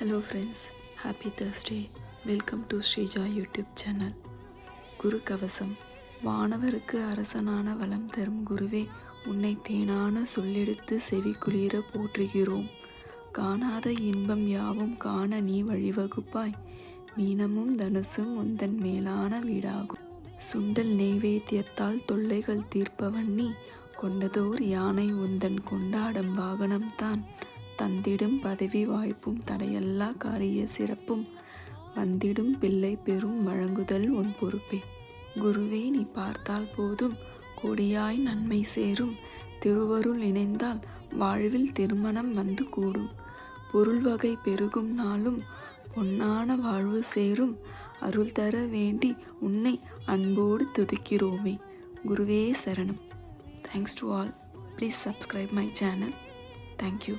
Hello friends, happy Thursday. Welcome to Sreeja YouTube channel. Guru Kavasam. வானவருக்கு அரசனான வளம் தரும் குருவே, உன்னை தேனான சொல்லெடுத்து செவி குளிர போற்றுகிறோம். காணாத இன்பம் யாவும் காண நீ வழிவகுப்பாய். மீனமும் தனுசும் உந்தன் மேலான வீடாகும். சுண்டல் நெய்வேத்தியத்தால் தொல்லைகள் தீர்ப்பவன் நீ. கொண்டதோர் யானை உந்தன் கொண்டாடும் வாகனம்தான். தந்திடும் பதவி வாய்ப்பும் தடையல்லா காரிய சிறப்பும் வந்திடும் பிள்ளை பெரும் வழங்குதல் உன் பொறுப்பே. குருவே, நீ பார்த்தால் போதும் கொடியாய் நன்மை சேரும். திருவருள் இணைந்தால் வாழ்வில் திருமணம் வந்து கூடும். பொருள் வகை பெருகும் நாளும் பொன்னான வாழ்வு சேரும். அருள் தர வேண்டி உன்னை அன்போடு துதிக்கிறோமே. குருவே சரணம். Thanks to all. Please subscribe my channel. Thank you.